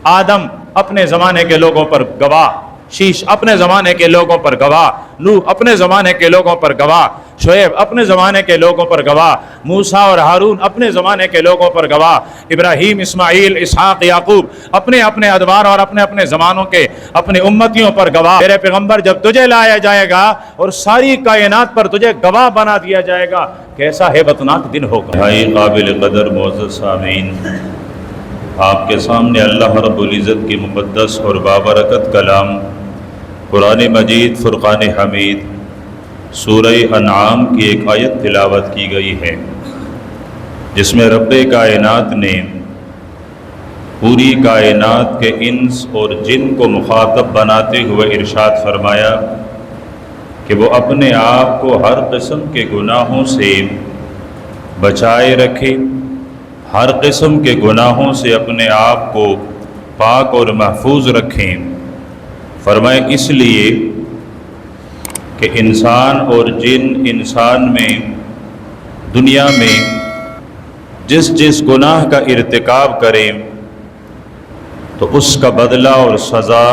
آدم اپنے زمانے کے لوگوں پر گواہ، شیش اپنے زمانے کے لوگوں پر گواہ، نوح اپنے زمانے کے لوگوں پر گواہ، شعیب اپنے زمانے کے لوگوں پر گواہ، موسیٰ اور ہارون اپنے زمانے کے لوگوں پر گواہ، ابراہیم، اسماعیل، اسحاق، یعقوب اپنے اپنے ادوار اور اپنے اپنے زمانوں کے اپنے امتیوں پر گواہ۔ میرے پیغمبر جب تجھے لایا جائے گا اور ساری کائنات پر تجھے گواہ بنا دیا جائے گا، کیسا ہیبتناک دن ہوگا۔ بھائی قابل قدر معزز سامعین، آپ کے سامنے اللہ رب العزت کی مقدس اور بابرکت کلام قرآن مجید فرقان حمید سورہ انعام کی ایک آیت تلاوت کی گئی ہے، جس میں رب کائنات نے پوری کائنات کے انس اور جن کو مخاطب بناتے ہوئے ارشاد فرمایا کہ وہ اپنے آپ کو ہر قسم کے گناہوں سے بچائے رکھے، ہر قسم کے گناہوں سے اپنے آپ کو پاک اور محفوظ رکھیں۔ فرمائے اس لیے کہ انسان اور جن انسان میں دنیا میں جس جس گناہ کا ارتکاب کریں تو اس کا بدلہ اور سزا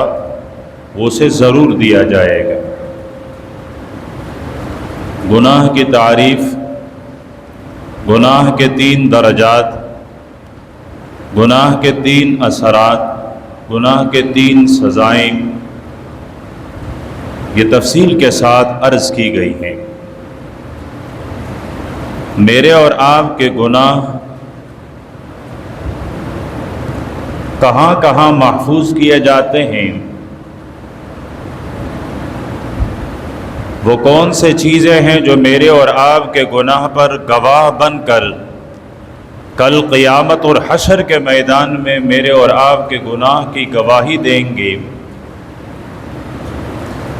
اسے ضرور دیا جائے گا۔ گناہ کی تعریف، گناہ کے 3 درجات، گناہ کے 3 اثرات، گناہ کے 3 سزائیں، یہ تفصیل کے ساتھ عرض کی گئی ہیں۔ میرے اور آپ کے گناہ کہاں کہاں محفوظ کیے جاتے ہیں، وہ کون سے چیزیں ہیں جو میرے اور آپ کے گناہ پر گواہ بن کر کل قیامت اور حشر کے میدان میں میرے اور آپ کے گناہ کی گواہی دیں گے۔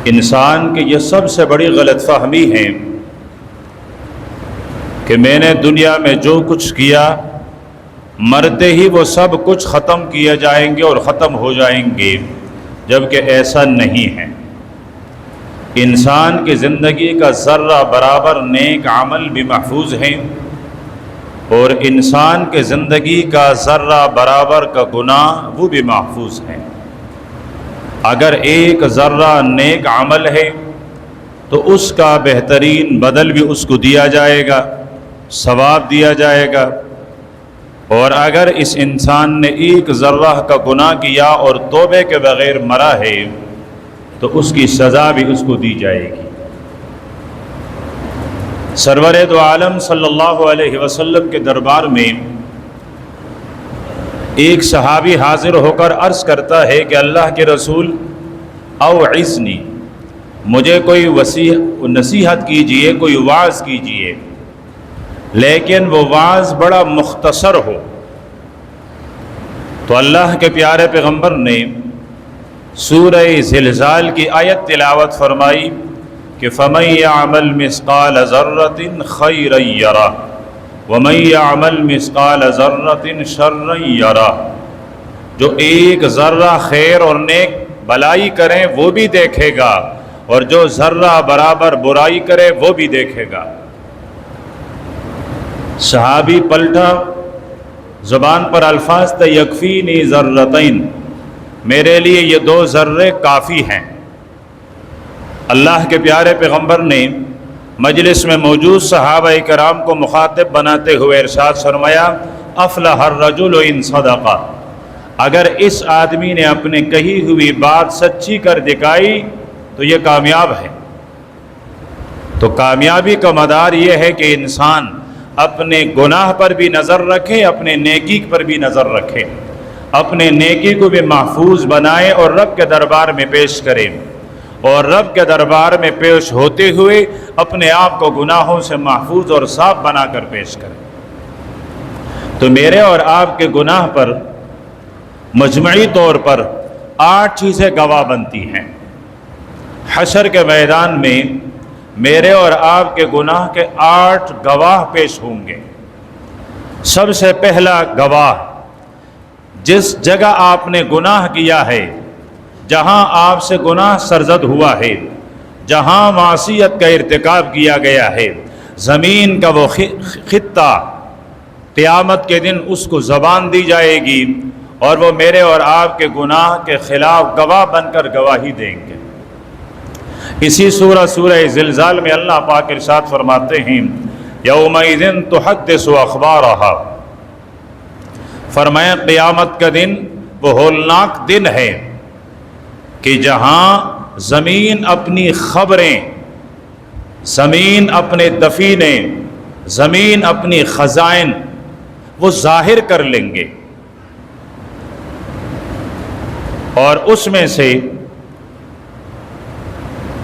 انسان کی یہ سب سے بڑی غلط فہمی ہے کہ میں نے دنیا میں جو کچھ کیا، مرتے ہی وہ سب کچھ ختم کیے جائیں گے اور ختم ہو جائیں گے، جبکہ ایسا نہیں ہے۔ انسان کی زندگی کا ذرہ برابر نیک عمل بھی محفوظ ہیں، اور انسان کے زندگی کا ذرہ برابر کا گناہ وہ بھی محفوظ ہیں۔ اگر ایک ذرہ نیک عمل ہے تو اس کا بہترین بدل بھی اس کو دیا جائے گا، ثواب دیا جائے گا، اور اگر اس انسان نے ایک ذرہ کا گناہ کیا اور توبے کے بغیر مرا ہے تو اس کی سزا بھی اس کو دی جائے گی۔ سرور دو عالم صلی اللہ علیہ وسلم کے دربار میں ایک صحابی حاضر ہو کر عرض کرتا ہے کہ اللہ کے رسول اوعظنی، مجھے کوئی نصیحت کیجئے، کوئی وعظ کیجئے، لیکن وہ وعظ بڑا مختصر ہو۔ تو اللہ کے پیارے پیغمبر نے سورہ زلزال کی آیت تلاوت فرمائی کہ فَمَن يَعْمَلْ مِثْقَالَ ذَرَّةٍ خَيْرًا يَرَهُ وَمَن يَعْمَلْ مِثْقَالَ ذَرَّةٍ شَرًّا يَرَهُ، جو ایک ذرہ خیر اور نیک بلائی کریں وہ بھی دیکھے گا، اور جو ذرہ برابر برائی کرے وہ بھی دیکھے گا۔ صحابی پلٹا، زبان پر الفاظ تھے یکفینی ذرتین، میرے لیے یہ 2 ذرے کافی ہیں۔ اللہ کے پیارے پیغمبر نے مجلس میں موجود صحابہ کرام کو مخاطب بناتے ہوئے ارشاد فرمایا افلح الرجل ان صدقہ، اگر اس آدمی نے اپنے کہی ہوئی بات سچی کر دکھائی تو یہ کامیاب ہے۔ تو کامیابی کا مدار یہ ہے کہ انسان اپنے گناہ پر بھی نظر رکھے، اپنے نیکی پر بھی نظر رکھے، اپنے نیکی کو بھی محفوظ بنائے اور رب کے دربار میں پیش کرے، اور رب کے دربار میں پیش ہوتے ہوئے اپنے آپ کو گناہوں سے محفوظ اور صاف بنا کر پیش کرے۔ تو میرے اور آپ کے گناہ پر مجموعی طور پر 8 چیزیں گواہ بنتی ہیں۔ حشر کے میدان میں میرے اور آپ کے گناہ کے 8 گواہ پیش ہوں گے۔ سب سے پہلا گواہ، جس جگہ آپ نے گناہ کیا ہے، جہاں آپ سے گناہ سرزد ہوا ہے، جہاں معصیت کا ارتکاب کیا گیا ہے، زمین کا وہ خطہ قیامت کے دن اس کو زبان دی جائے گی اور وہ میرے اور آپ کے گناہ کے خلاف گواہ بن کر گواہی دیں گے۔ اسی سورہ زلزال میں اللہ پاک ارشاد فرماتے ہیں یومئذ تحدث اخبارہا، فرمایا قیامت کا دن وہ ہولناک دن ہے کہ جہاں زمین اپنی خبریں، زمین اپنے دفینے، زمین اپنی خزائن وہ ظاہر کر لیں گے، اور اس میں سے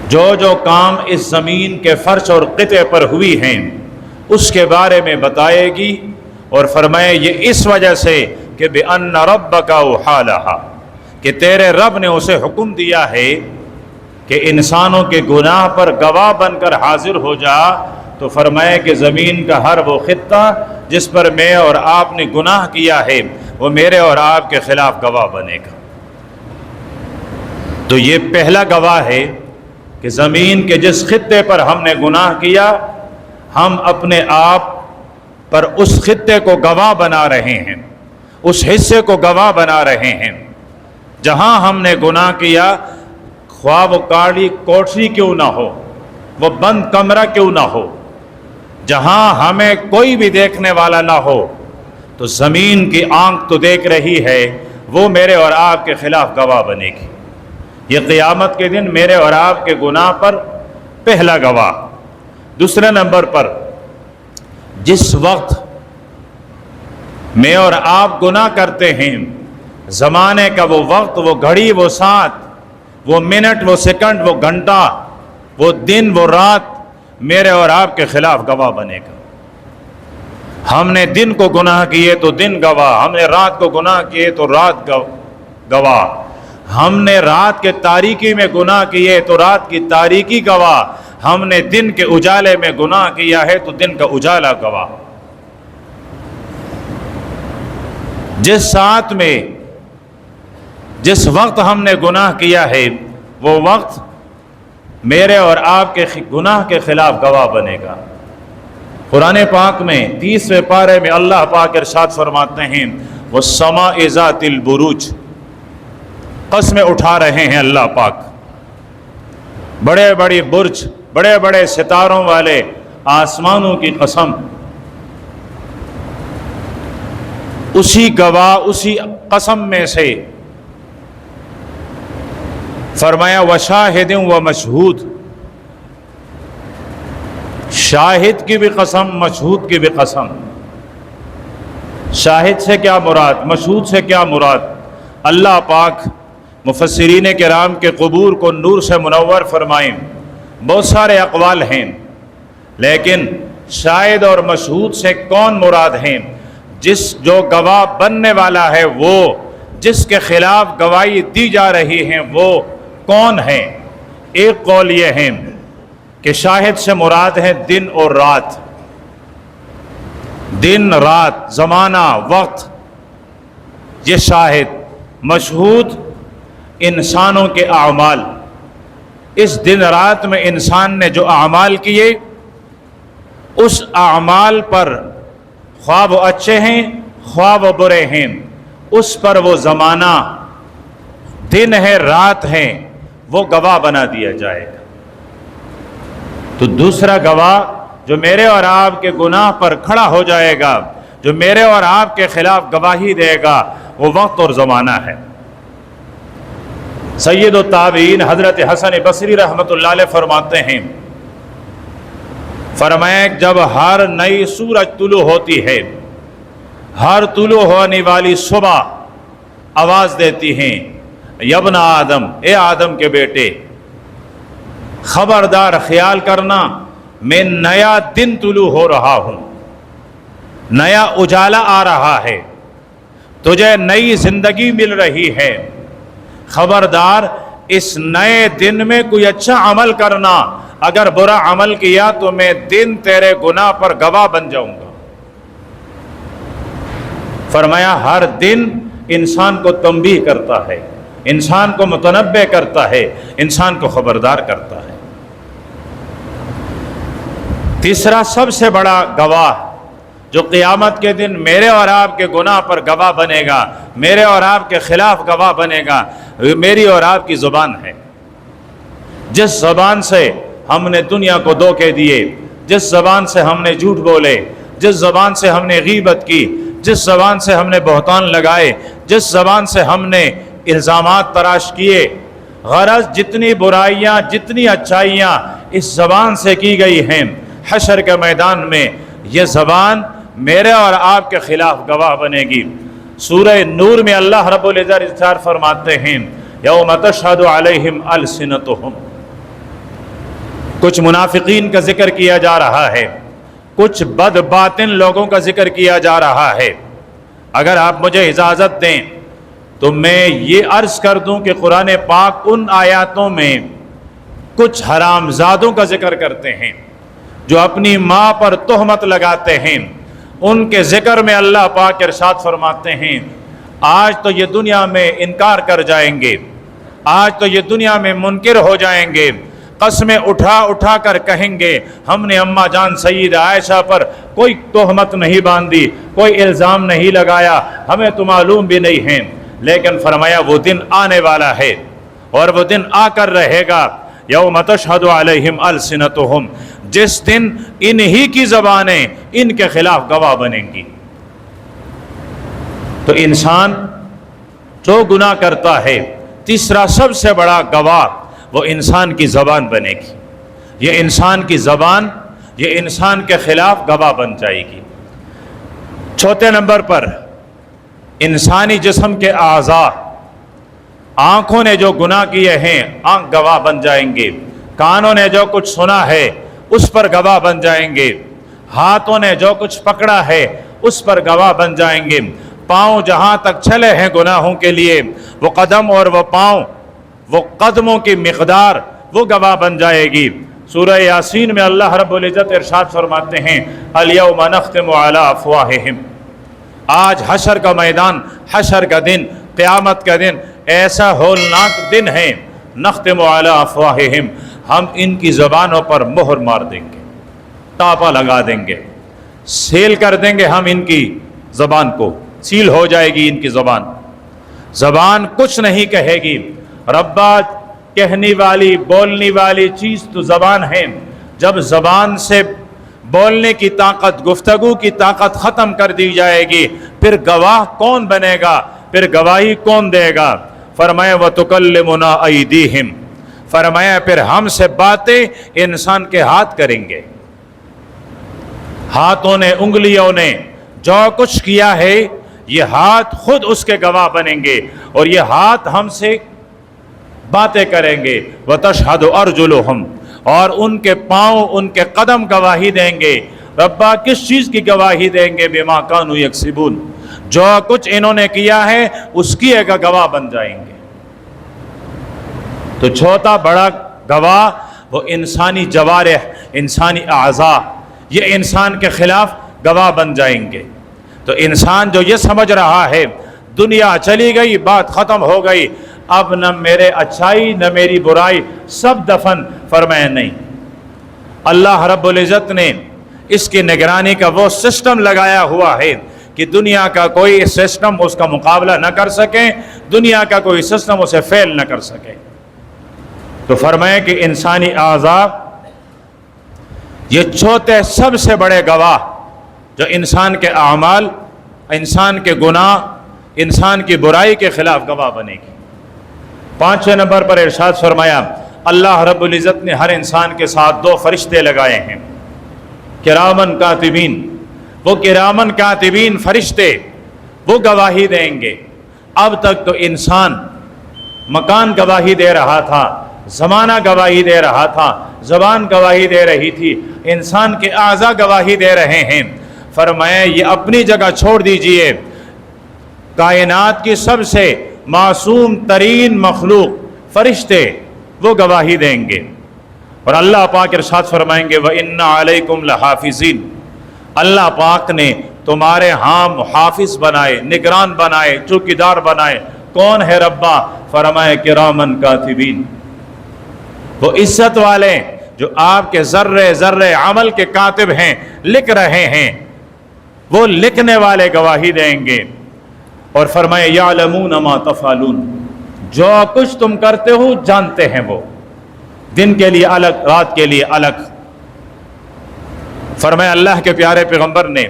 جو جو کام اس زمین کے فرش اور قطعے پر ہوئی ہیں اس کے بارے میں بتائے گی، اور فرمائے یہ اس وجہ سے کہ بِأَنَّ رَبَّكَ أَوْحَىٰ کہ تیرے رب نے اسے حکم دیا ہے کہ انسانوں کے گناہ پر گواہ بن کر حاضر ہو جا، تو فرمائے کہ زمین کا ہر وہ خطہ جس پر میں اور آپ نے گناہ کیا ہے وہ میرے اور آپ کے خلاف گواہ بنے گا۔ تو یہ پہلا گواہ ہے کہ زمین کے جس خطے پر ہم نے گناہ کیا ہم اپنے آپ پر اس خطے کو گواہ بنا رہے ہیں، اس حصے کو گواہ بنا رہے ہیں۔ جہاں ہم نے گناہ کیا، خواہ وہ کالی کوٹری کیوں نہ ہو، وہ بند کمرہ کیوں نہ ہو، جہاں ہمیں کوئی بھی دیکھنے والا نہ ہو، تو زمین کی آنکھ تو دیکھ رہی ہے، وہ میرے اور آپ کے خلاف گواہ بنے گی۔ یہ قیامت کے دن میرے اور آپ کے گناہ پر پہلا گواہ۔ دوسرے نمبر پر جس وقت میں اور آپ گناہ کرتے ہیں، زمانے کا وہ وقت، وہ گھڑی، وہ ساتھ، وہ منٹ، وہ سیکنڈ، وہ گھنٹہ، وہ دن، وہ رات میرے اور آپ کے خلاف گواہ بنے گا۔ ہم نے دن کو گناہ کیے تو دن گواہ، ہم نے رات کو گناہ کیے تو رات گواہ، ہم نے رات کے تاریکی میں گناہ کیے تو رات کی تاریکی گواہ، ہم نے دن کے اجالے میں گناہ کیا ہے تو دن کا اجالا گواہ۔ جس ساتھ میں جس وقت ہم نے گناہ کیا ہے وہ وقت میرے اور آپ کے گناہ کے خلاف گواہ بنے گا۔ قرآن پاک میں 30ویں پارے میں اللہ پاک ارشاد فرماتے ہیں وَالسَّمَاءِ ذَاتِ الْبُرُوجِ، قسمیں اٹھا رہے ہیں اللہ پاک، بڑے بڑے برج، بڑے بڑے ستاروں والے آسمانوں کی قسم۔ اسی گواہ، اسی قسم میں سے فرمایا وَشَاهِدٍ وَمَشْهُودٍ، شاہد کی بھی قسم، مشہود کی بھی قسم۔ شاہد سے کیا مراد، مشہود سے کیا مراد؟ اللہ پاک مفسرین کرام کے قبور کو نور سے منور فرمائیں، بہت سارے اقوال ہیں، لیکن شاہد اور مشہود سے کون مراد ہیں؟ جو گواہ بننے والا ہے، وہ جس کے خلاف گواہی دی جا رہی ہے وہ کون ہے؟ ایک قول یہ ہے کہ شاہد سے مراد ہے دن اور رات، دن رات، زمانہ، وقت، یہ شاہد۔ مشہود انسانوں کے اعمال، اس دن رات میں انسان نے جو اعمال کیے اس اعمال پر، خواہ وہ اچھے ہیں خواہ وہ برے ہیں، اس پر وہ زمانہ، دن ہے رات ہے، وہ گواہ بنا دیا جائے گا۔ تو دوسرا گواہ جو میرے اور آپ کے گناہ پر کھڑا ہو جائے گا، جو میرے اور آپ کے خلاف گواہی دے گا، وہ وقت اور زمانہ ہے۔ سید التابعین حضرت حسن بصری رحمۃ اللہ علیہ فرماتے ہیں، فرمایا جب ہر نئی سورج طلوع ہوتی ہے، ہر طلوع ہونے والی صبح آواز دیتی ہیں یبن آدم، اے آدم کے بیٹے، خبردار خیال کرنا میں نیا دن طلوع ہو رہا ہوں، نیا اجالا آ رہا ہے، تجھے نئی زندگی مل رہی ہے، خبردار اس نئے دن میں کوئی اچھا عمل کرنا، اگر برا عمل کیا تو میں دن تیرے گناہ پر گواہ بن جاؤں گا۔ فرمایا ہر دن انسان کو تنبیہ کرتا ہے، انسان کو متنبہ کرتا ہے، انسان کو خبردار کرتا ہے۔ تیسرا سب سے بڑا گواہ جو قیامت کے دن میرے اور آپ کے گناہ پر گواہ بنے گا، میرے اور آپ کے خلاف گواہ بنے گا، میری اور آپ کی زبان ہے۔ جس زبان سے ہم نے دنیا کو دھوکے دیے، جس زبان سے ہم نے جھوٹ بولے، جس زبان سے ہم نے غیبت کی، جس زبان سے ہم نے بہتان لگائے، جس زبان سے ہم نے الزامات تراش کیے، غرض جتنی برائیاں جتنی اچھائیاں اس زبان سے کی گئی ہیں، حشر کے میدان میں یہ زبان میرے اور آپ کے خلاف گواہ بنے گی۔ سورہ نور میں اللہ رب العزت ارشاد فرماتے ہیں یوم تشہد علیہم السنتہم۔ کچھ منافقین کا ذکر کیا جا رہا ہے، کچھ بد باطن لوگوں کا ذکر کیا جا رہا ہے۔ اگر آپ مجھے اجازت دیں تو میں یہ عرض کر دوں کہ قرآن پاک ان آیاتوں میں کچھ حرام زادوں کا ذکر کرتے ہیں جو اپنی ماں پر تہمت لگاتے ہیں۔ ان کے ذکر میں اللہ پاک ارشاد فرماتے ہیں آج تو یہ دنیا میں انکار کر جائیں گے، آج تو یہ دنیا میں منکر ہو جائیں گے، قسمیں اٹھا اٹھا کر کہیں گے ہم نے اماں جان سیدہ عائشہ پر کوئی تہمت نہیں باندھی، کوئی الزام نہیں لگایا، ہمیں تو معلوم بھی نہیں ہے۔ لیکن فرمایا وہ دن آنے والا ہے اور وہ دن آ کر رہے گا یوم تشہد علیہم السنتہم، جس دن انہی کی زبانیں ان کے خلاف گواہ بنیں گی۔ تو انسان جو گناہ کرتا ہے تیسرا سب سے بڑا گواہ وہ انسان کی زبان بنے گی۔ یہ انسان کی زبان یہ انسان کے خلاف گواہ بن جائے گی۔ چوتھے نمبر پر انسانی جسم کے اعضاء، آنکھوں نے جو گناہ کیے ہیں آنکھ گواہ بن جائیں گے، کانوں نے جو کچھ سنا ہے اس پر گواہ بن جائیں گے، ہاتھوں نے جو کچھ پکڑا ہے اس پر گواہ بن جائیں گے، پاؤں جہاں تک چلے ہیں گناہوں کے لیے وہ قدم اور وہ پاؤں، وہ قدموں کی مقدار وہ گواہ بن جائے گی۔ سورہ یاسین میں اللہ رب العزت ارشاد فرماتے ہیں الیوم نختم علی افواہہم، آج حشر کا میدان، حشر کا دن، قیامت کا دن ایسا ہولناک دن ہے، نختم علی افواہہم، ہم ان کی زبانوں پر مہر مار دیں گے، تاپا لگا دیں گے، سیل کر دیں گے ہم ان کی زبان کو، سیل ہو جائے گی ان کی زبان، زبان کچھ نہیں کہے گی۔ ربا کہنے والی بولنے والی چیز تو زبان ہے، جب زبان سے بولنے کی طاقت، گفتگو کی طاقت ختم کر دی جائے گی پھر گواہ کون بنے گا، پھر گواہی کون دے گا؟ فرمایا وَتُكَلِّمُنَا أَيْدِيهِمْ، فرمایا پھر ہم سے باتیں انسان کے ہاتھ کریں گے، ہاتھوں نے، انگلیوں نے جو کچھ کیا ہے یہ ہاتھ خود اس کے گواہ بنیں گے اور یہ ہاتھ ہم سے باتیں کریں گے۔ وَتَشْهَدُ أَرْجُلُهُمْ، اور ان کے پاؤں، ان کے قدم گواہی دیں گے۔ ربا کس چیز کی گواہی دیں گے؟ بِمَا كَانُوا يَكْسِبُونَ، جو کچھ انہوں نے کیا ہے اس کی ایک گواہ بن جائیں گے۔ تو چوتھا بڑا گواہ وہ انسانی جوارح، انسانی اعضاء، یہ انسان کے خلاف گواہ بن جائیں گے۔ تو انسان جو یہ سمجھ رہا ہے دنیا چلی گئی، بات ختم ہو گئی، اب نہ میرے اچھائی نہ میری برائی، سب دفن، فرمایا نہیں، اللہ رب العزت نے اس کی نگرانی کا وہ سسٹم لگایا ہوا ہے کہ دنیا کا کوئی سسٹم اس کا مقابلہ نہ کر سکے، دنیا کا کوئی سسٹم اسے فیل نہ کر سکے۔ تو فرمایا کہ انسانی اعضاء یہ چوتھے سب سے بڑے گواہ جو انسان کے اعمال، انسان کے گناہ، انسان کی برائی کے خلاف گواہ بنے گی۔ پانچویں نمبر پر ارشاد فرمایا اللہ رب العزت نے ہر انسان کے ساتھ دو فرشتے لگائے ہیں، کرامن کاتبین، وہ کرامن کاتبین فرشتے وہ گواہی دیں گے۔ اب تک تو انسان مکان گواہی دے رہا تھا، زمانہ گواہی دے رہا تھا، زبان گواہی دے رہی تھی، انسان کے اعضاء گواہی دے رہے ہیں۔ فرمایا یہ اپنی جگہ چھوڑ دیجئے، کائنات کی سب سے معصوم ترین مخلوق فرشتے وہ گواہی دیں گے۔ اور اللہ پاک ارشاد فرمائیں گے وَإِنَّ عَلَيْكُمْ لَحَافِظِينَ، اللہ پاک نے تمہارے ہاں محافظ بنائے، نگران بنائے، چوکیدار بنائے۔ کون ہے ربا؟ فرمائے کرامن کاتبین، وہ عزت والے جو آپ کے ذرے ذرے عمل کے کاتب ہیں، لکھ رہے ہیں، وہ لکھنے والے گواہی دیں گے۔ اور فرمائے یعلمون ما تفعلون، جو کچھ تم کرتے ہو جانتے ہیں وہ، دن کے لیے الگ، رات کے لیے الگ۔ فرمایا اللہ کے پیارے پیغمبر نے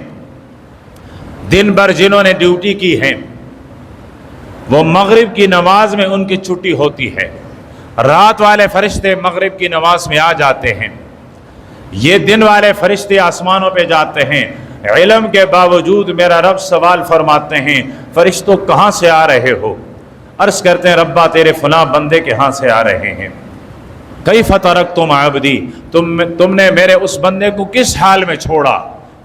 دن بھر جنہوں نے ڈیوٹی کی ہے وہ مغرب کی نماز میں ان کی چھٹی ہوتی ہے، رات والے فرشتے مغرب کی نماز میں آ جاتے ہیں، یہ دن والے فرشتے آسمانوں پہ جاتے ہیں، علم کے باوجود میرا رب سوال فرماتے ہیں فرشتوں کہاں سے آ رہے ہو؟ عرض کرتے ہیں ربا تیرے فلاں بندے کے ہاں سے آ رہے ہیں۔ کیف ترکتم عبدی، تم نے میرے اس بندے کو کس حال میں چھوڑا،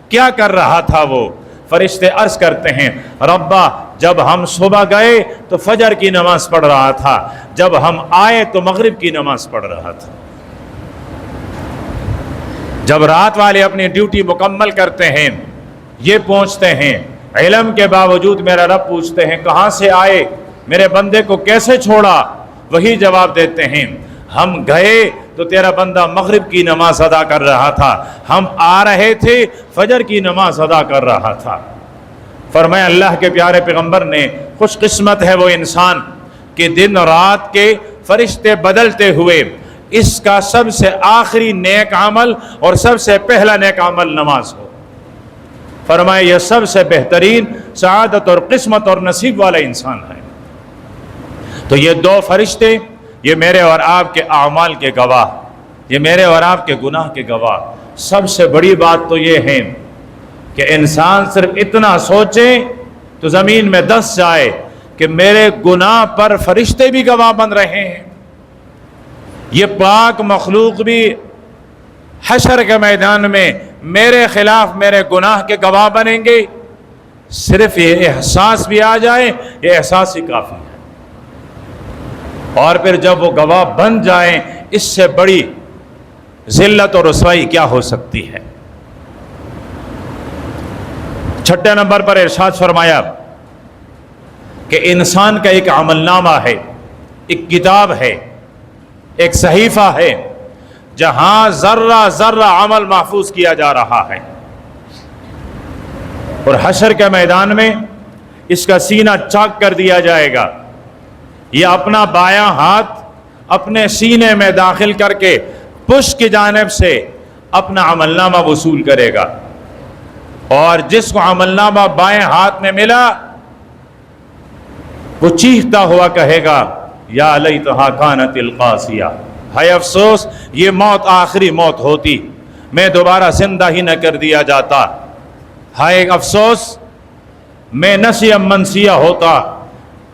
کیا کر رہا تھا وہ؟ فرشتے عرض کرتے ہیں ربا جب ہم صبح گئے تو فجر کی نماز پڑھ رہا تھا، جب ہم آئے تو مغرب کی نماز پڑھ رہا تھا۔ جب رات والے اپنی ڈیوٹی مکمل کرتے ہیں یہ پہنچتے ہیں، علم کے باوجود میرا رب پوچھتے ہیں کہاں سے آئے، میرے بندے کو کیسے چھوڑا؟ وہی جواب دیتے ہیں ہم گئے تو تیرا بندہ مغرب کی نماز ادا کر رہا تھا، ہم آ رہے تھے فجر کی نماز ادا کر رہا تھا۔ فرمایا اللہ کے پیارے پیغمبر نے خوش قسمت ہے وہ انسان کہ دن رات کے فرشتے بدلتے ہوئے اس کا سب سے آخری نیک عمل اور سب سے پہلا نیک عمل نماز ہو۔ فرمایا یہ سب سے بہترین سعادت اور قسمت اور نصیب والا انسان ہے۔ تو یہ دو فرشتے یہ میرے اور آپ کے اعمال کے گواہ، یہ میرے اور آپ کے گناہ کے گواہ۔ سب سے بڑی بات تو یہ ہے کہ انسان صرف اتنا سوچے تو زمین میں دس جائے کہ میرے گناہ پر فرشتے بھی گواہ بن رہے ہیں، یہ پاک مخلوق بھی حشر کے میدان میں میرے خلاف میرے گناہ کے گواہ بنیں گے۔ صرف یہ احساس بھی آ جائے، یہ احساس ہی کافی ہے۔ اور پھر جب وہ گواہ بن جائیں اس سے بڑی ذلت اور رسوائی کیا ہو سکتی ہے؟ چھٹے نمبر پر ارشاد فرمایا کہ انسان کا ایک عمل نامہ ہے، ایک کتاب ہے، ایک صحیفہ ہے جہاں ذرہ ذرہ عمل محفوظ کیا جا رہا ہے، اور حشر کے میدان میں اس کا سینہ چاک کر دیا جائے گا۔ یہ اپنا بایاں ہاتھ اپنے سینے میں داخل کر کے پشت کی جانب سے اپنا عمل نامہ وصول کرے گا، اور جس کو عمل نامہ بائیں ہاتھ میں ملا وہ چیختا ہوا کہے گا یا لیتہا کانت القاسیہ، ہے افسوس یہ موت آخری موت ہوتی، میں دوبارہ زندہ ہی نہ کر دیا جاتا، ہے افسوس میں نسیہ منسیہ ہوتا،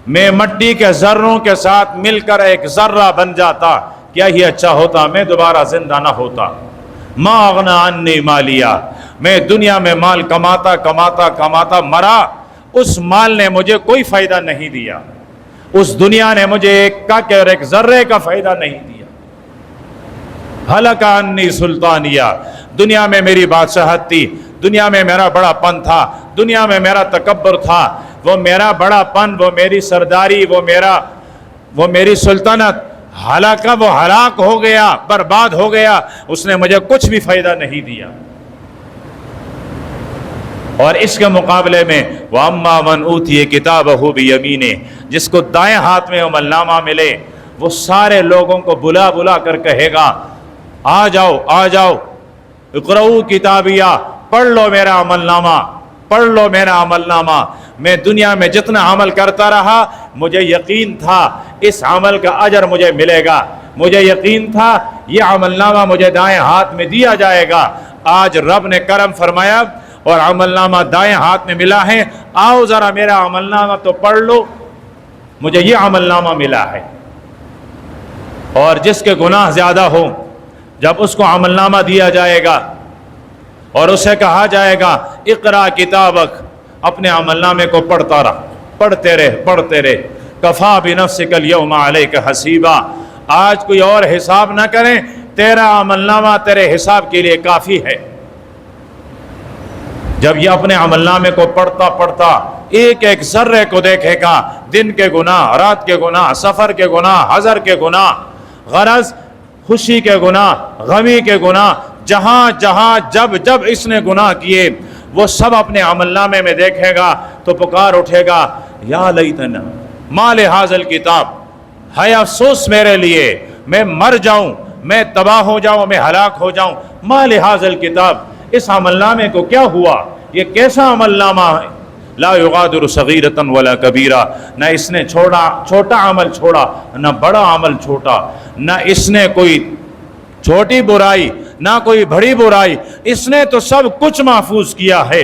میں مٹی کے ذروں کے ساتھ مل کر ایک ذرہ بن جاتا، کیا ہی اچھا ہوتا میں دوبارہ زندہ نہ ہوتا۔ ما اغنی عنی مالیہ، میں دنیا میں مال کماتا کماتا کماتا مرا، اس مال نے مجھے کوئی فائدہ نہیں دیا، اس دنیا نے مجھے ایک کا اور ایک ذرے کا فائدہ نہیں دیا۔ ہلک عنی سلطانیہ، دنیا میں میری بادشاہت تھی، دنیا میں میرا بڑا پن تھا، دنیا میں میرا تکبر تھا، وہ میرا بڑا پن، وہ میری سرداری، وہ میری سلطنت، حالانکہ وہ ہلاک ہو گیا، برباد ہو گیا، اس نے مجھے کچھ بھی فائدہ نہیں دیا۔ اور اس کے مقابلے میں وَأَمَّا مَنْ أُوتِيَ كِتَابَهُ بِيَمِينِهِ، جس کو دائیں ہاتھ میں عمل نامہ ملے وہ سارے لوگوں کو بلا بلا کر کہے گا آ جاؤ آ جاؤ، اقرؤوا کتابیہ، پڑھ لو میرا عمل نامہ، پڑھ لو میرا عمل نامہ۔ میں دنیا میں جتنا عمل کرتا رہا مجھے یقین تھا اس عمل کا اجر مجھے ملے گا، مجھے یقین تھا یہ عمل نامہ مجھے دائیں ہاتھ میں دیا جائے گا۔ آج رب نے کرم فرمایا اور عمل نامہ دائیں ہاتھ میں ملا ہے، آؤ ذرا میرا عمل نامہ تو پڑھ لو، مجھے یہ عمل نامہ ملا ہے۔ اور جس کے گناہ زیادہ ہوں جب اس کو عمل نامہ دیا جائے گا اور اسے کہا جائے گا اقرا کتابک، اپنے عمل نامے کو پڑھتا رہ، پڑھتے رہ، کفا بنفسک الیوم علیک حسیبا، آج کوئی اور حساب نہ کریں، تیرا عمل نامہ تیرے حساب کے لیے کافی ہے۔ جب یہ اپنے عمل نامے کو پڑھتا پڑھتا ایک ایک ذرے کو دیکھے گا، دن کے گناہ، رات کے گناہ، سفر کے گناہ، حضر کے گناہ، غرض خوشی کے گناہ، غمی کے گناہ، جہاں جہاں جب جب اس نے گناہ کیے وہ سب اپنے عمل نامے میں دیکھے گا تو پکار اٹھے گا یا لیتنا ما لہذا الکتاب، ہے افسوس میرے لیے، میں مر جاؤں، میں تباہ ہو جاؤں، میں ہلاک ہو جاؤں، ما لہذا الکتاب، اس عمل نامے کو کیا ہوا، یہ کیسا عمل نامہ ہے، لا یغادر صغیرۃ ولا کبیرہ، نہ اس نے چھوٹا عمل چھوڑا نہ بڑا عمل چھوٹا، نہ اس نے کوئی چھوٹی برائی نہ کوئی بڑی برائی، اس نے تو سب کچھ محفوظ کیا ہے۔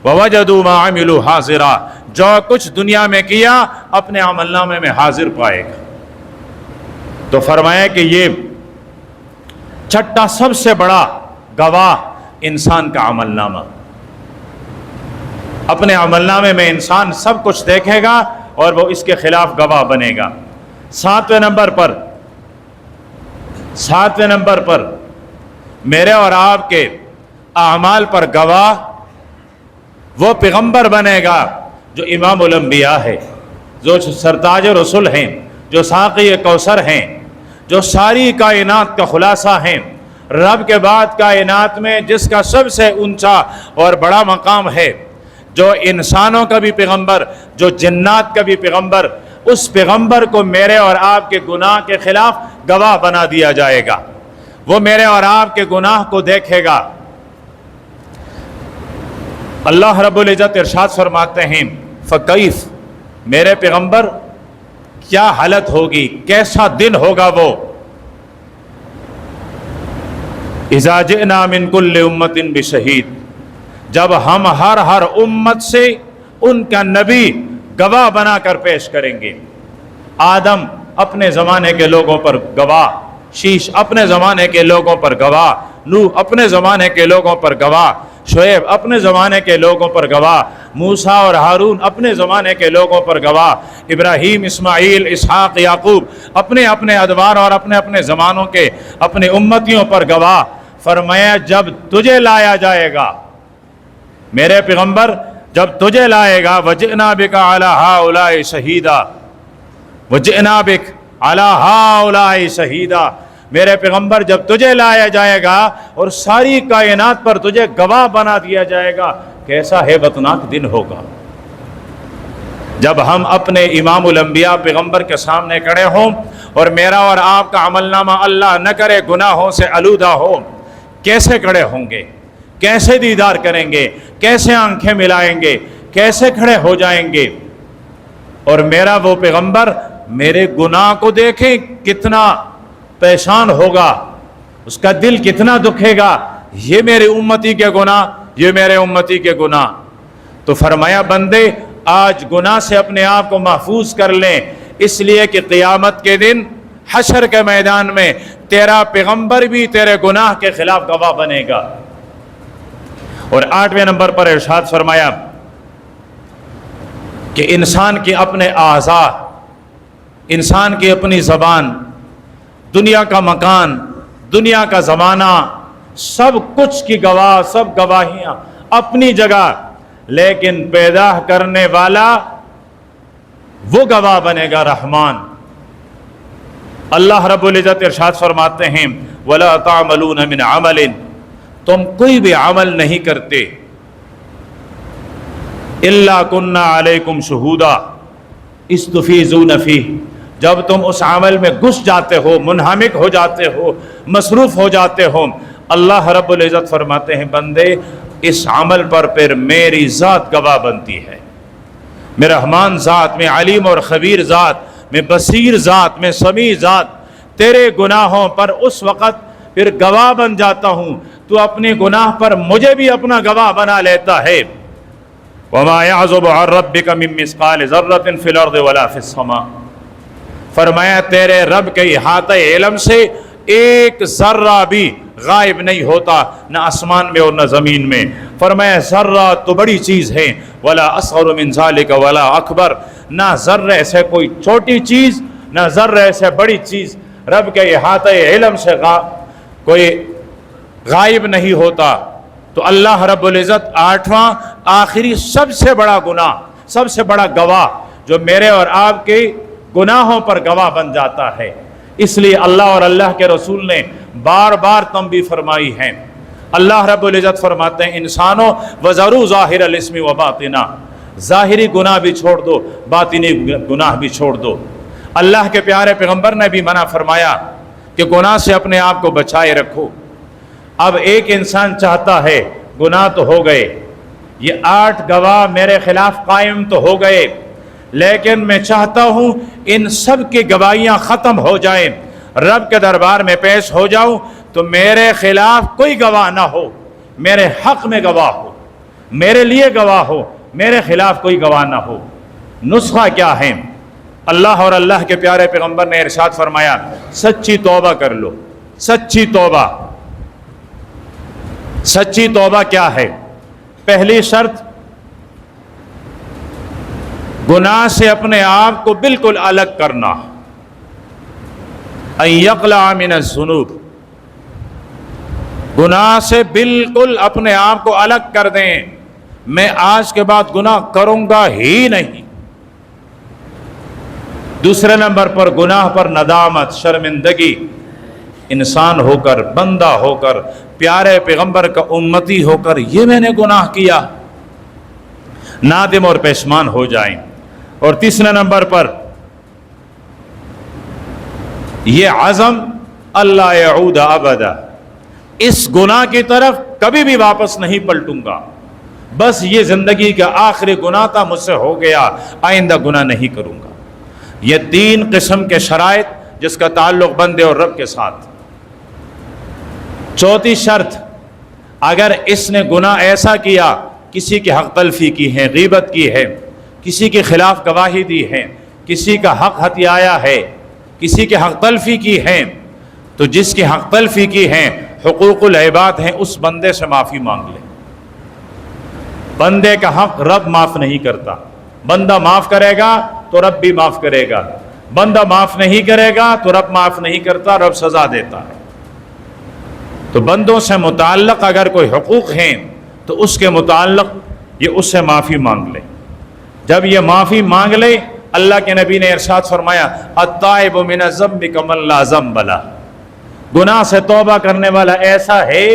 وَوَجَدُوا مَا عَمِلُوا حَاضِرًا، جو کچھ دنیا میں کیا اپنے عمل نامے میں حاضر پائے گا۔ تو فرمایا کہ یہ چھٹا سب سے بڑا گواہ انسان کا عمل نامہ، اپنے عمل نامے میں انسان سب کچھ دیکھے گا اور وہ اس کے خلاف گواہ بنے گا۔ ساتویں نمبر پر میرے اور آپ کے اعمال پر گواہ وہ پیغمبر بنے گا جو امام الانبیاء ہے، جو سرتاج رسول ہیں، جو ساقی کوثر ہیں، جو ساری کائنات کا خلاصہ ہیں، رب کے بعد کائنات میں جس کا سب سے اونچا اور بڑا مقام ہے، جو انسانوں کا بھی پیغمبر، جو جنات کا بھی پیغمبر، اس پیغمبر کو میرے اور آپ کے گناہ کے خلاف گواہ بنا دیا جائے گا۔ وہ میرے اور آپ کے گناہ کو دیکھے گا۔ اللہ رب العزت ارشاد فرماتے ہیں فکیف، میرے پیغمبر کیا حالت ہوگی، کیسا دن ہوگا وہ، اذا جئنا من کل امت بشہید، جب ہم ہر امت سے ان کا نبی گواہ بنا کر پیش کریں گے۔ آدم اپنے زمانے کے لوگوں پر گواہ، شیش اپنے زمانے کے لوگوں پر گواہ، نوح اپنے زمانے کے لوگوں پر گواہ، شعیب اپنے زمانے کے لوگوں پر گواہ، موسیٰ اور ہارون اپنے زمانے کے لوگوں پر گواہ، ابراہیم، اسماعیل، اسحاق، یعقوب اپنے اپنے ادوار اور اپنے اپنے زمانوں کے اپنے امتیوں پر گواہ۔ فرمایا جب تجھے لایا جائے گا میرے پیغمبر، جب تجھے لائے گا، وَجِئْنَا بِكَ عَلَىٰ هَٰؤُلَاءِ شَهِيدًا، وَجِئْنَا بِكَ عَلَىٰ هَٰؤُلَاءِ شَهِيدًا، میرے پیغمبر جب تجھے لایا جائے گا اور ساری کائنات پر تجھے گواہ بنا دیا جائے گا، کیسا ہیبتناک دن ہوگا جب ہم اپنے امام الانبیاء پیغمبر کے سامنے کھڑے ہوں اور میرا اور آپ کا عمل نامہ اللہ نہ کرے گناہوں سے آلودہ ہو۔ کیسے کھڑے ہوں گے، کیسے دیدار کریں گے، کیسے آنکھیں ملائیں گے، کیسے کھڑے ہو جائیں گے، اور میرا وہ پیغمبر میرے گناہ کو دیکھیں کتنا پریشان ہوگا، اس کا دل کتنا دکھے گا، یہ میرے امتی کے گناہ، یہ میرے امتی کے گناہ۔ تو فرمایا بندے آج گناہ سے اپنے آپ کو محفوظ کر لیں، اس لیے کہ قیامت کے دن حشر کے میدان میں تیرا پیغمبر بھی تیرے گناہ کے خلاف گواہ بنے گا۔ اور 8ویں نمبر پر ارشاد فرمایا کہ انسان کے اپنے اعضاء، انسان کی اپنی زبان، دنیا کا مکان، دنیا کا زمانہ، سب کچھ کی گواہ، سب گواہیاں اپنی جگہ، لیکن پیدا کرنے والا وہ گواہ بنے گا، رحمان۔ اللہ رب العزت ارشاد فرماتے ہیں وَلَا تَعْمَلُونَ مِنْ عَمَلٍ، تم کوئی بھی عمل نہیں کرتے إِلَّا كُنَّا عَلَيْكُمْ شُهُودًا إِذْ تُفِيضُونَ فِيهِ، جب تم اس عمل میں گھس جاتے ہو، منہمک ہو جاتے ہو، مصروف ہو جاتے ہو، اللہ رب العزت فرماتے ہیں بندے اس عمل پر پھر میری ذات گواہ بنتی ہے، میں رحمان ذات، میں علیم اور خبیر ذات، میں بصیر ذات، میں سمیع ذات تیرے گناہوں پر اس وقت پھر گواہ بن جاتا ہوں، تو اپنے گناہ پر مجھے بھی اپنا گواہ بنا لیتا ہے۔ وَمَا يَعْزُبُ عَنْ رَبِّكَ مِن مِّثْقَالِ ذَرَّةٍ فِي الْأَرْضِ وَلَا فِي السَّمَاءِ، فرمایا تیرے رب کے احاطہ علم سے ایک ذرہ بھی غائب نہیں ہوتا، نہ آسمان میں اور نہ زمین میں۔ فرمایا ذرہ تو بڑی چیز ہے، ولا اصغر من ذلك ولا اکبر، نہ ذرے سے کوئی چھوٹی چیز نہ ذرے سے بڑی چیز رب کے احاطہ علم سے کوئی غائب نہیں ہوتا۔ تو اللہ رب العزت 8واں آخری سب سے بڑا گناہ، سب سے بڑا گواہ جو میرے اور آپ کے گناہوں پر گواہ بن جاتا ہے، اس لیے اللہ اور اللہ کے رسول نے بار بار تنبیہ فرمائی ہے اللہ رب العزت فرماتے ہیں انسانوں وَذَرُوا ظَاهِرَ الْإِثْمِ وَبَاطِنَهُ، ظاہری گناہ بھی چھوڑ دو، باطنی گناہ بھی چھوڑ دو۔ اللہ کے پیارے پیغمبر نے بھی منع فرمایا کہ گناہ سے اپنے آپ کو بچائے رکھو۔ اب ایک انسان چاہتا ہے گناہ تو ہو گئے، یہ 8 گواہ میرے خلاف قائم تو ہو گئے، لیکن میں چاہتا ہوں ان سب کی گواہیاں ختم ہو جائیں، رب کے دربار میں پیش ہو جاؤں تو میرے خلاف کوئی گواہ نہ ہو، میرے حق میں گواہ ہو، میرے لیے گواہ ہو، میرے خلاف کوئی گواہ نہ ہو۔ نسخہ کیا ہے؟ اللہ اور اللہ کے پیارے پیغمبر نے ارشاد فرمایا سچی توبہ کر لو۔ سچی توبہ، سچی توبہ کیا ہے؟ پہلی شرط گناہ سے اپنے آپ کو بالکل الگ کرنا، ان یقلع من الذنوب، گناہ سے بالکل اپنے آپ کو الگ کر دیں، میں آج کے بعد گناہ کروں گا ہی نہیں۔ دوسرے نمبر پر گناہ پر ندامت، شرمندگی، انسان ہو کر، بندہ ہو کر، پیارے پیغمبر کا امتی ہو کر یہ میں نے گناہ کیا، نادم اور پشیمان ہو جائیں۔ اور تیسرے نمبر پر یہ عزم اللہ یعود ابدا، اس گناہ کی طرف کبھی بھی واپس نہیں پلٹوں گا، بس یہ زندگی کا آخری گناہ تھا، مجھ سے ہو گیا، آئندہ گناہ نہیں کروں گا۔ یہ 3 قسم کے شرائط جس کا تعلق بندے اور رب کے ساتھ۔ چوتھی شرط، اگر اس نے گناہ ایسا کیا، کسی کی حق تلفی کی ہے، غیبت کی ہے، کسی کے خلاف گواہی دی ہے، کسی کا حق ہتھیایا ہے، کسی کے حق تلفی کی ہے، تو جس کی حق تلفی کی ہے، حقوق العباد ہیں، اس بندے سے معافی مانگ لے۔ بندے کا حق رب معاف نہیں کرتا، بندہ معاف کرے گا تو رب بھی معاف کرے گا، بندہ معاف نہیں کرے گا تو رب معاف نہیں کرتا، رب سزا دیتا ہے۔ تو بندوں سے متعلق اگر کوئی حقوق ہیں تو اس کے متعلق یہ اس سے معافی مانگ لے۔ جب یہ معافی مانگ لے، اللہ کے نبی نے ارشاد فرمایا التائب من الذنب کمن لا ذنب لہ، گناہ سے توبہ کرنے والا ایسا ہے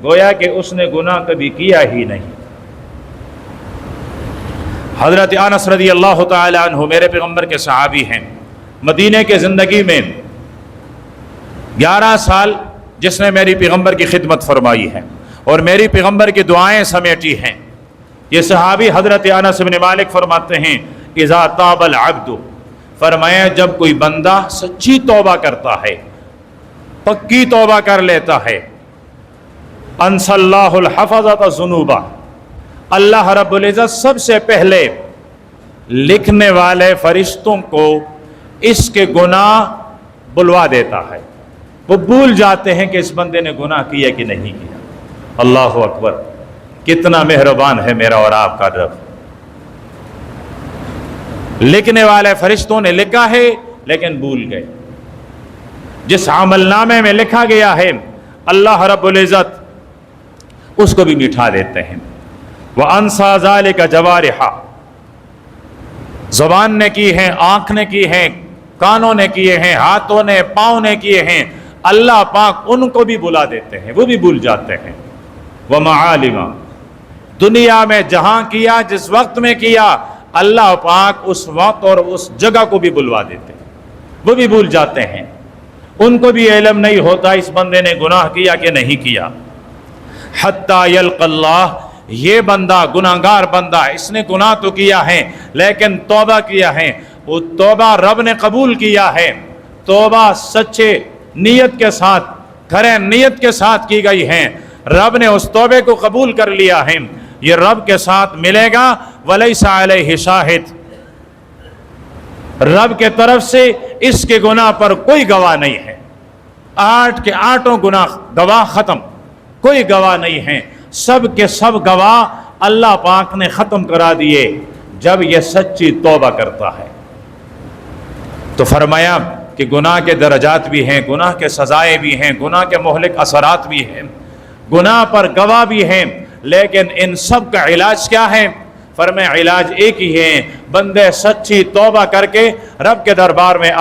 گویا کہ اس نے گناہ کبھی کیا ہی نہیں۔ حضرت انس رضی اللہ تعالی عنہ میرے پیغمبر کے صحابی ہیں، مدینے کے زندگی میں 11 سال جس نے میری پیغمبر کی خدمت فرمائی ہے اور میری پیغمبر کی دعائیں سمیٹی ہیں۔ یہ صحابی حضرت انس بن مالک فرماتے ہیں اذا تاب العبد، فرمایا جب کوئی بندہ سچی توبہ کرتا ہے، پکی توبہ کر لیتا ہے، انس اللہ الحفظۃ ذنوبہ، اللہ رب العزت سب سے پہلے لکھنے والے فرشتوں کو اس کے گناہ بلوا دیتا ہے، وہ بھول جاتے ہیں کہ اس بندے نے گناہ کیا کہ نہیں کیا۔ اللہ اکبر، کتنا مہربان ہے میرا اور آپ کا رب۔ لکھنے والے فرشتوں نے لکھا ہے لیکن بھول گئے، جس عمل نامے میں لکھا گیا ہے اللہ رب العزت اس کو بھی مٹھا دیتے ہیں۔ وَأَنْسَى ذَلِكَ جَوَارِحَ، زبان نے کی ہیں، آنکھ نے کی ہیں، کانوں نے کیے ہیں، ہاتھوں نے، پاؤں نے کیے ہیں، اللہ پاک ان کو بھی بلا دیتے ہیں، وہ بھی بھول جاتے ہیں۔ وَمَعَالِمَ، دنیا میں جہاں کیا، جس وقت میں کیا، اللہ پاک اس وقت اور اس جگہ کو بھی بلوا دیتے ہیں، وہ بھی بھول جاتے ہیں، ان کو بھی علم نہیں ہوتا اس بندے نے گناہ کیا کہ نہیں کیا۔ حتی یلقى اللہ، یہ بندہ گناہگار بندہ، اس نے گناہ تو کیا ہے لیکن توبہ کیا ہے، وہ توبہ رب نے قبول کیا ہے، توبہ سچے نیت کے ساتھ، کھرے نیت کے ساتھ کی گئی ہے، رب نے اس توبے کو قبول کر لیا ہے، یہ رب کے ساتھ ملے گا۔ وَلَيْسَ عَلَيْهِ شَاهِدٌ، رب کے طرف سے اس کے گناہ پر کوئی گواہ نہیں ہے، 8 کے 8 گناہ گواہ ختم، کوئی گواہ نہیں ہے، سب کے سب گواہ اللہ پاک نے ختم کرا دیے جب یہ سچی توبہ کرتا ہے۔ تو فرمایا کہ گناہ کے درجات بھی ہیں، گناہ کے سزائیں بھی ہیں، گناہ کے مہلک اثرات بھی ہیں، گناہ پر گواہ بھی ہیں، لیکن ان سب کا علاج کیا ہے؟ فرمایا علاج ایک ہی ہے، بندے سچی توبہ کر کے رب کے دربار میں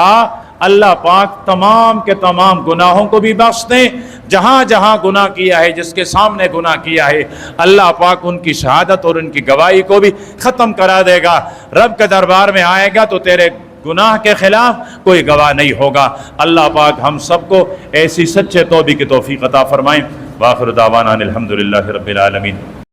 اللہ پاک تمام کے تمام گناہوں کو بھی بخش دیں، جہاں جہاں گناہ کیا ہے، جس کے سامنے گناہ کیا ہے، اللہ پاک ان کی شہادت اور ان کی گواہی کو بھی ختم کرا دے گا۔ رب کے دربار میں آئے گا تو تیرے گناہ کے خلاف کوئی گواہ نہیں ہوگا۔ اللہ پاک ہم سب کو ایسی سچے توبہ کی توفیق عطا فرمائیں۔ وآخر دعوانا الحمدللہ رب العالمین۔